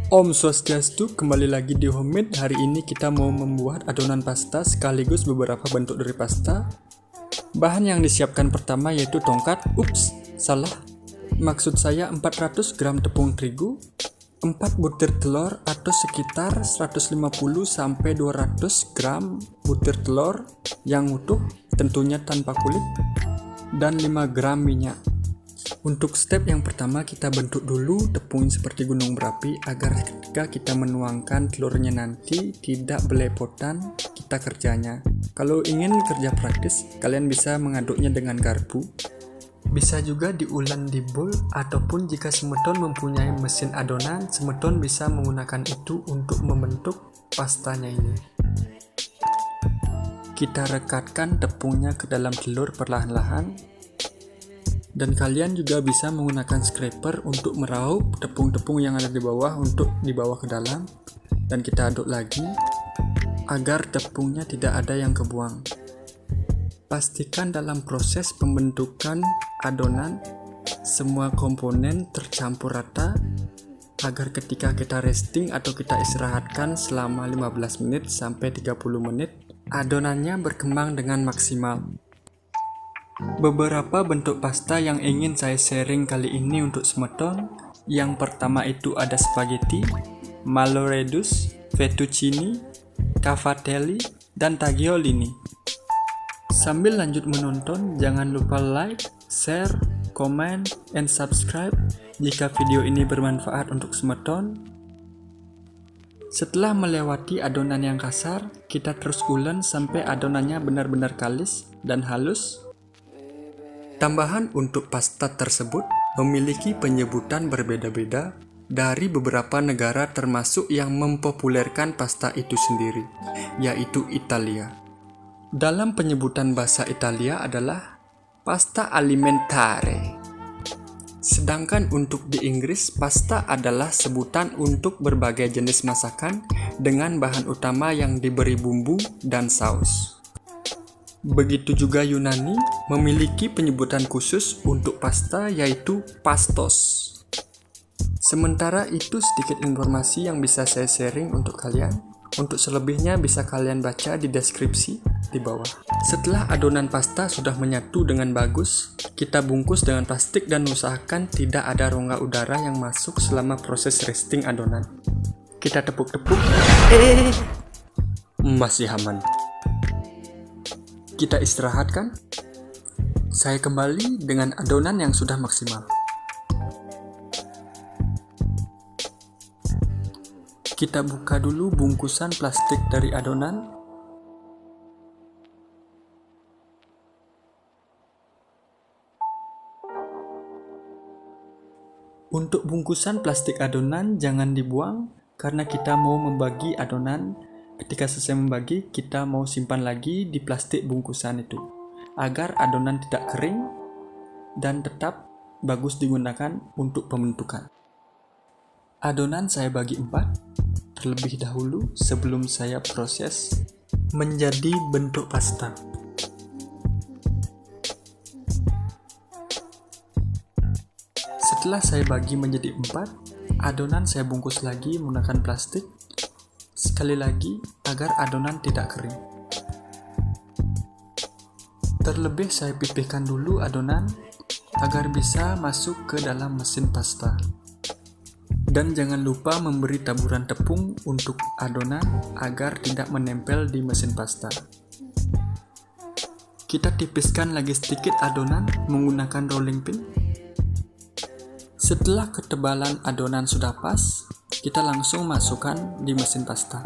Om Swastiastu, kembali lagi di Homemade. Hari ini kita mau membuat adonan pasta sekaligus beberapa bentuk dari pasta. Bahan yang disiapkan pertama yaitu tongkat. Ups, salah. Maksud saya 400 gram tepung terigu, 4 butir telur atau sekitar 150-200 gram butir telur yang utuh, tentunya tanpa kulit, dan 5 gram minyak. Untuk step yang pertama, kita bentuk dulu tepung seperti gunung berapi agar ketika kita menuangkan telurnya nanti tidak belepotan kita kerjanya. Kalau ingin kerja praktis, kalian bisa mengaduknya dengan garpu. Bisa juga diulen di bowl, ataupun jika semeton mempunyai mesin adonan, semeton bisa menggunakan itu untuk membentuk pastanya ini. Kita rekatkan tepungnya ke dalam telur perlahan-lahan. Dan kalian juga bisa menggunakan scraper untuk meraup tepung-tepung yang ada di bawah untuk dibawa ke dalam. Dan kita aduk lagi agar tepungnya tidak ada yang kebuang. Pastikan dalam proses pembentukan adonan semua komponen tercampur rata agar ketika kita resting atau kita istirahatkan selama 15 menit sampai 30 menit, adonannya berkembang dengan maksimal. Beberapa bentuk pasta yang ingin saya sharing kali ini untuk semeton. Yang pertama itu ada spaghetti, malloredus, fettuccine, cavatelli, dan tagliolini. Sambil lanjut menonton, jangan lupa like, share, comment, and subscribe jika video ini bermanfaat untuk semeton. Setelah melewati adonan yang kasar, kita terus ulen sampai adonannya benar-benar kalis dan halus. Tambahan untuk pasta tersebut memiliki penyebutan berbeda-beda dari beberapa negara termasuk yang mempopulerkan pasta itu sendiri, yaitu Italia. Dalam penyebutan bahasa Italia adalah pasta alimentare. Sedangkan untuk di Inggris, pasta adalah sebutan untuk berbagai jenis masakan dengan bahan utama yang diberi bumbu dan saus. Begitu juga Yunani memiliki penyebutan khusus untuk pasta yaitu pastos. Sementara itu sedikit informasi yang bisa saya sharing untuk kalian. Untuk selebihnya bisa kalian baca di deskripsi di bawah. Setelah adonan pasta sudah menyatu dengan bagus, kita bungkus dengan plastik dan usahakan tidak ada rongga udara yang masuk selama proses resting adonan. Kita tepuk-tepuk. Masih aman. Kita istirahatkan. Saya kembali dengan adonan yang sudah maksimal. Kita buka dulu bungkusan plastik dari adonan. Untuk bungkusan plastik adonan jangan dibuang karena kita mau membagi adonan. Ketika selesai membagi, kita mau simpan lagi di plastik bungkusan itu agar adonan tidak kering dan tetap bagus digunakan untuk pembentukan. Adonan saya bagi 4 terlebih dahulu sebelum saya proses menjadi bentuk pasta. Setelah saya bagi menjadi 4, adonan saya bungkus lagi menggunakan plastik. Sekali lagi, agar adonan tidak kering. Terlebih saya pipihkan dulu adonan agar bisa masuk ke dalam mesin pasta. Dan jangan lupa memberi taburan tepung untuk adonan agar tidak menempel di mesin pasta. Kita tipiskan lagi sedikit adonan menggunakan rolling pin. Setelah ketebalan adonan sudah pas, kita langsung masukkan di mesin pasta.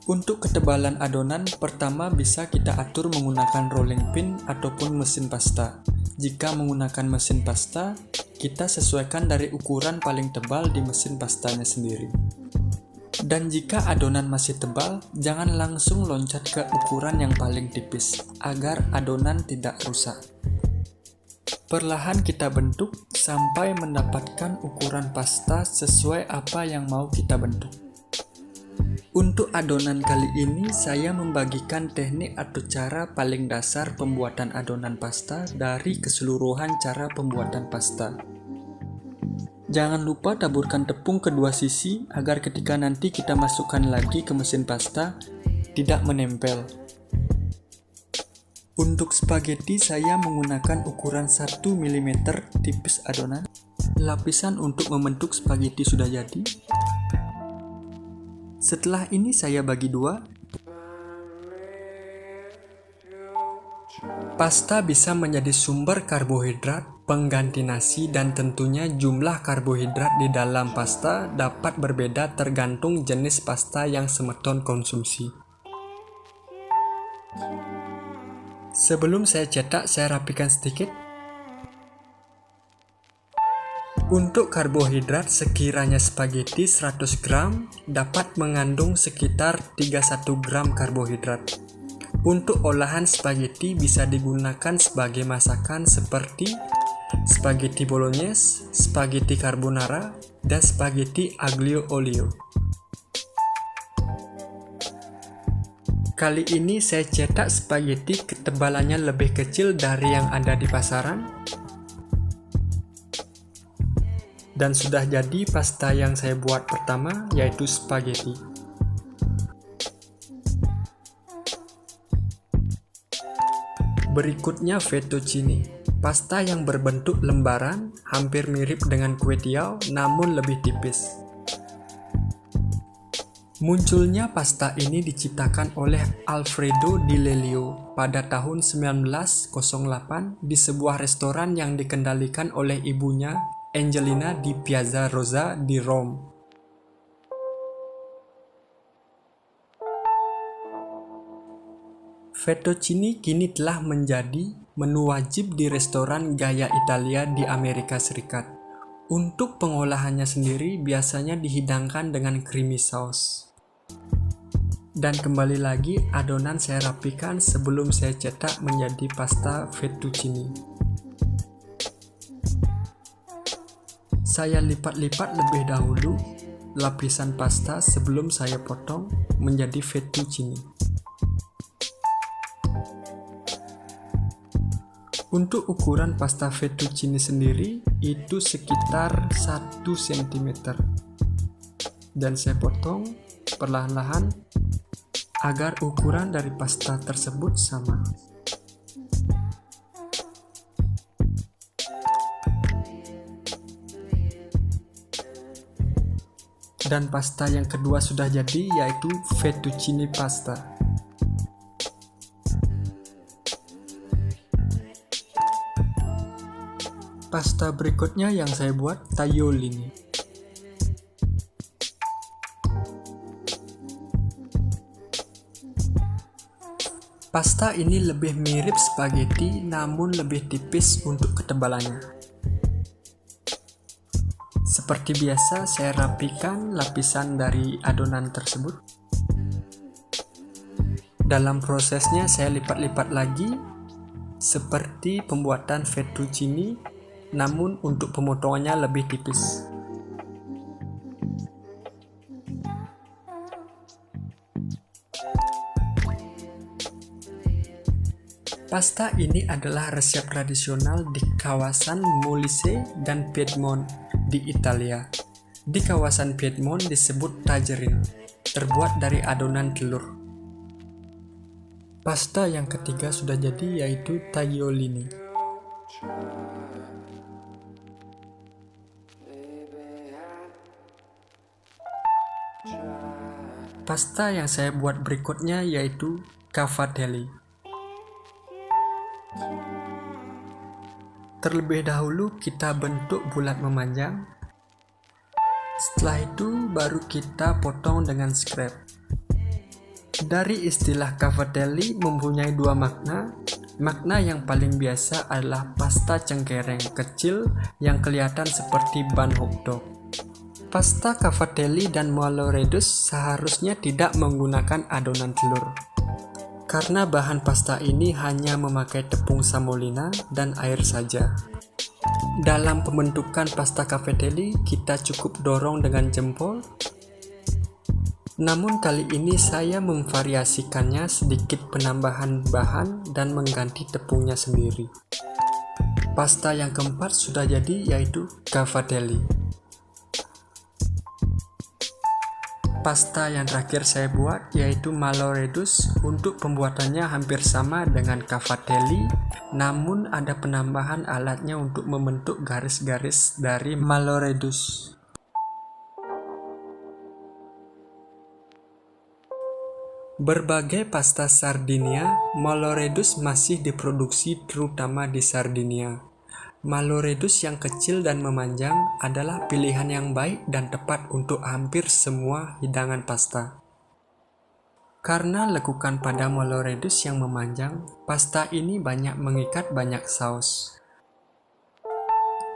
Untuk ketebalan adonan, pertama bisa kita atur menggunakan rolling pin ataupun mesin pasta. Jika menggunakan mesin pasta, kita sesuaikan dari ukuran paling tebal di mesin pastanya sendiri. Dan jika adonan masih tebal, jangan langsung loncat ke ukuran yang paling tipis, agar adonan tidak rusak. Perlahan kita bentuk sampai mendapatkan ukuran pasta sesuai apa yang mau kita bentuk. Untuk adonan kali ini saya membagikan teknik atau cara paling dasar pembuatan adonan pasta dari keseluruhan cara pembuatan pasta. Jangan lupa taburkan tepung kedua sisi agar ketika nanti kita masukkan lagi ke mesin pasta, tidak menempel. Untuk spaghetti saya menggunakan ukuran 1 mm tipis adonan. Lapisan untuk membentuk spaghetti sudah jadi. Setelah ini saya bagi dua. Pasta bisa menjadi sumber karbohidrat, pengganti nasi, dan tentunya jumlah karbohidrat di dalam pasta dapat berbeda tergantung jenis pasta yang semeton konsumsi. Sebelum saya cetak, saya rapikan sedikit. Untuk karbohidrat, sekiranya spaghetti 100 gram dapat mengandung sekitar 31 gram karbohidrat. Untuk olahan spaghetti bisa digunakan sebagai masakan seperti spaghetti bolognese, spaghetti carbonara, dan spaghetti aglio olio. Kali ini saya cetak spaghetti ketebalannya lebih kecil dari yang ada di pasaran. Dan sudah jadi pasta yang saya buat pertama, yaitu spaghetti. Berikutnya fettuccine, pasta yang berbentuk lembaran, hampir mirip dengan kue tiaw, namun lebih tipis. Munculnya pasta ini diciptakan oleh Alfredo Di Lelio pada tahun 1908 di sebuah restoran yang dikendalikan oleh ibunya, Angelina, di Piazza Rosa di Rome. Fettuccine kini telah menjadi menu wajib di restoran gaya Italia di Amerika Serikat. Untuk pengolahannya sendiri biasanya dihidangkan dengan creamy sauce. Dan kembali lagi, adonan saya rapikan sebelum saya cetak menjadi pasta fettuccine. Saya lipat-lipat lebih dahulu lapisan pasta sebelum saya potong menjadi fettuccine. Untuk ukuran pasta fettuccine sendiri itu sekitar 1 cm. Dan saya potong perlahan-lahan agar ukuran dari pasta tersebut sama. Dan pasta yang kedua sudah jadi, yaitu fettuccine pasta. Pasta berikutnya yang saya buat tagliolini. Pasta ini lebih mirip spaghetti namun lebih tipis untuk ketebalannya. Seperti biasa, saya rapikan lapisan dari adonan tersebut. Dalam prosesnya saya lipat-lipat lagi seperti pembuatan fettuccine, namun untuk pemotongannya lebih tipis. Pasta ini adalah resep tradisional di kawasan Molise dan Piedmont di Italia. Di kawasan Piedmont disebut tagerin, terbuat dari adonan telur. Pasta yang ketiga sudah jadi, yaitu tagliolini. Pasta yang saya buat berikutnya yaitu cavatelli. Terlebih dahulu kita bentuk bulat memanjang. Setelah itu baru kita potong dengan scrap. Dari istilah cavatelli mempunyai dua makna. Makna yang paling biasa adalah pasta cengkereng kecil yang kelihatan seperti ban hotdog. Pasta cavatelli dan molle redus seharusnya tidak menggunakan adonan telur, karena bahan pasta ini hanya memakai tepung semolina dan air saja. Dalam pembentukan pasta cavatelli, kita cukup dorong dengan jempol. Namun kali ini saya memvariasikannya sedikit penambahan bahan dan mengganti tepungnya sendiri. Pasta yang keempat sudah jadi, yaitu cavatelli. Pasta yang terakhir saya buat yaitu Maloredus. Untuk pembuatannya hampir sama dengan Cavatelli, namun ada penambahan alatnya untuk membentuk garis-garis dari Maloredus. Berbagai pasta Sardinia, Maloredus masih diproduksi terutama di Sardinia. Maloredus yang kecil dan memanjang adalah pilihan yang baik dan tepat untuk hampir semua hidangan pasta. Karena lekukan pada Maloredus yang memanjang, pasta ini banyak mengikat banyak saus.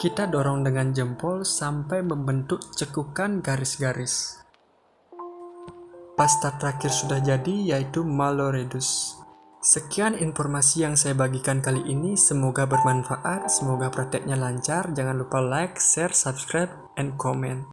Kita dorong dengan jempol sampai membentuk cekukan garis-garis. Pasta terakhir sudah jadi, yaitu Maloredus. Sekian informasi yang saya bagikan kali ini, semoga bermanfaat, semoga prakteknya lancar. Jangan lupa like, share, subscribe, and comment.